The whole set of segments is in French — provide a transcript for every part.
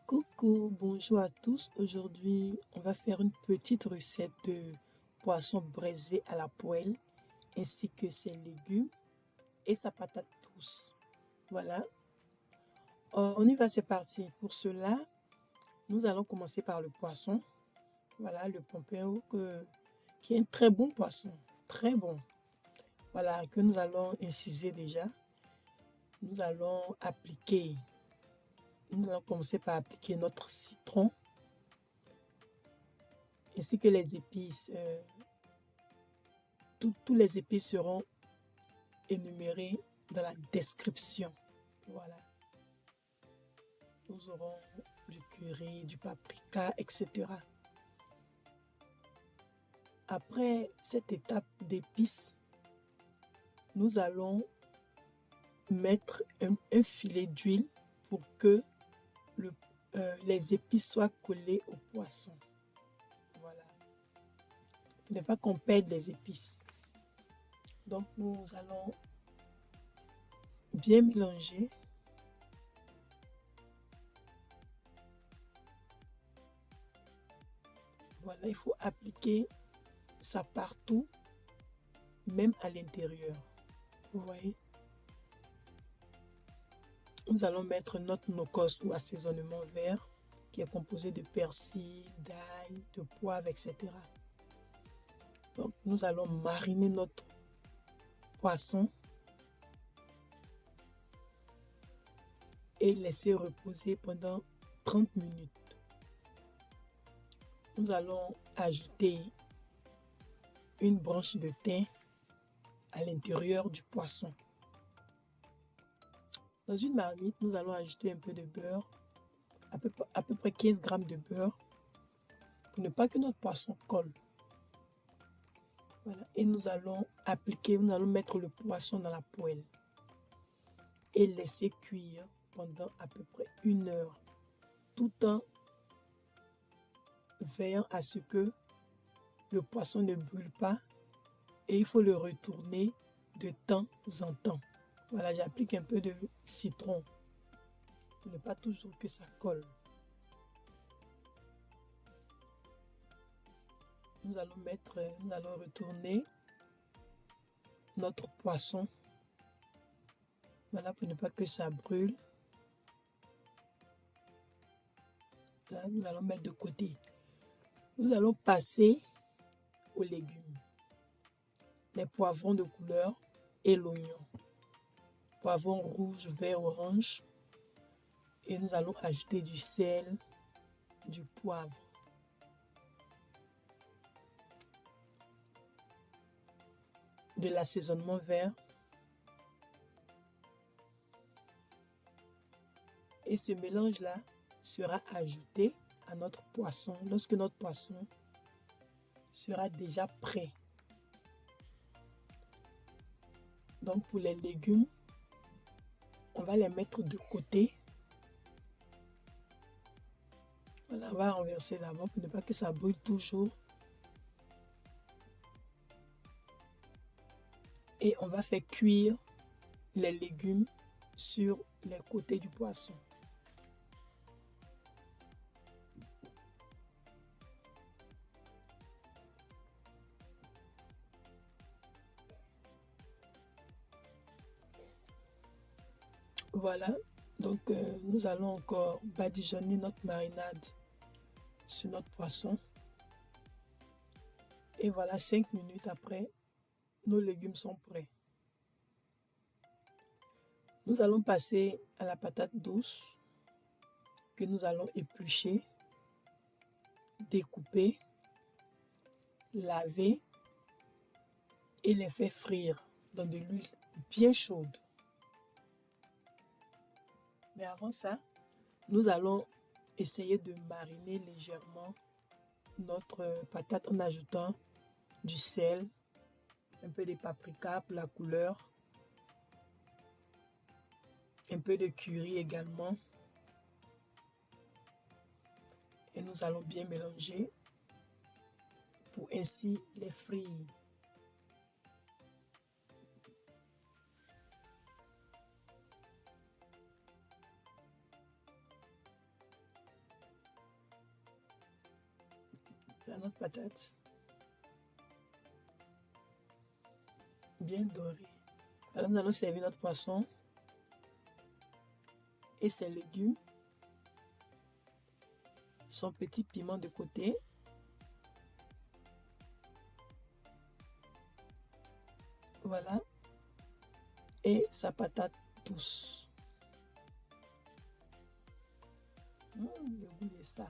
Coucou, bonjour à tous. Aujourd'hui, on va faire une petite recette de poisson braisé à la poêle, ainsi que ses légumes et sa patate douce. Voilà. On y va, c'est parti. Pour cela, nous allons commencer par le poisson. Voilà, le pompéo qui est un très bon poisson. Très bon. Voilà, que nous allons inciser déjà. Nous allons appliquer. Nous allons commencer par appliquer notre citron ainsi que les épices. Tous les épices seront énumérés dans la description. Voilà. Nous aurons du curry, du paprika, etc. Après cette étape d'épices, nous allons mettre un filet d'huile pour que les épices soient collées au poisson. Voilà. Pour ne pas qu'on perde les épices. Donc nous allons bien mélanger. Voilà, il faut appliquer ça partout, même à l'intérieur. Vous voyez? Nous allons mettre notre nocos ou assaisonnement vert qui est composé de persil, d'ail, de poivre, etc. Donc nous allons mariner notre poisson et laisser reposer pendant 30 minutes. Nous allons ajouter une branche de thym à l'intérieur du poisson. Dans une marmite, nous allons ajouter un peu de beurre, à peu près 15 grammes de beurre, pour ne pas que notre poisson colle. Voilà. Et nous allons mettre le poisson dans la poêle et laisser cuire pendant à peu près 1 heure, tout en veillant à ce que le poisson ne brûle pas et il faut le retourner de temps en temps. Voilà, j'applique un peu de citron pour ne pas toujours que ça colle. Nous allons retourner notre poisson. Voilà, pour ne pas que ça brûle. Là, nous allons mettre de côté. Nous allons passer aux légumes. Les poivrons de couleur et l'oignon. Poivron rouge, vert, orange. Et nous allons ajouter du sel, du poivre. De l'assaisonnement vert. Et ce mélange-là sera ajouté à notre poisson lorsque notre poisson sera déjà prêt. Donc pour les légumes, on va les mettre de côté. Voilà, on va renverser d'abord pour ne pas que ça brûle toujours. Et on va faire cuire les légumes sur les côtés du poisson. Voilà, donc nous allons encore badigeonner notre marinade sur notre poisson. Et voilà, 5 minutes après, nos légumes sont prêts. Nous allons passer à la patate douce que nous allons éplucher, découper, laver et les faire frire dans de l'huile bien chaude. Mais avant ça, nous allons essayer de mariner légèrement notre patate en ajoutant du sel, un peu de paprika pour la couleur, un peu de curry également. Et nous allons bien mélanger pour ainsi les frire. Voilà notre patate. Bien dorée. Alors nous allons servir notre poisson et ses légumes. Son petit piment de côté. Voilà. Et sa patate douce. Le goût de ça.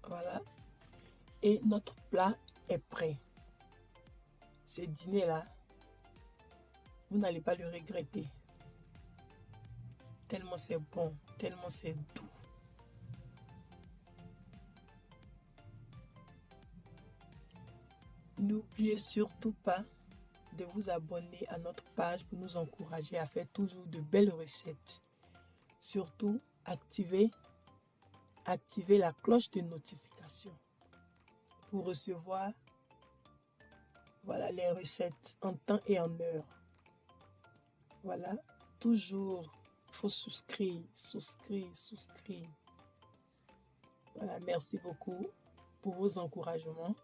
Voilà. Et notre plat est prêt. Ce dîner-là, vous n'allez pas le regretter. Tellement c'est bon, tellement c'est doux. N'oubliez surtout pas de vous abonner à notre page pour nous encourager à faire toujours de belles recettes. Surtout, activez la cloche de notification pour recevoir les recettes en temps et en heure. Voilà, toujours, il faut souscrire. Voilà, merci beaucoup pour vos encouragements.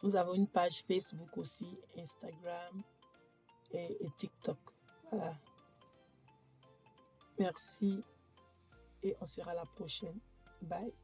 Nous avons une page Facebook aussi, Instagram et TikTok. Voilà. Merci et on se verra la prochaine. Bye.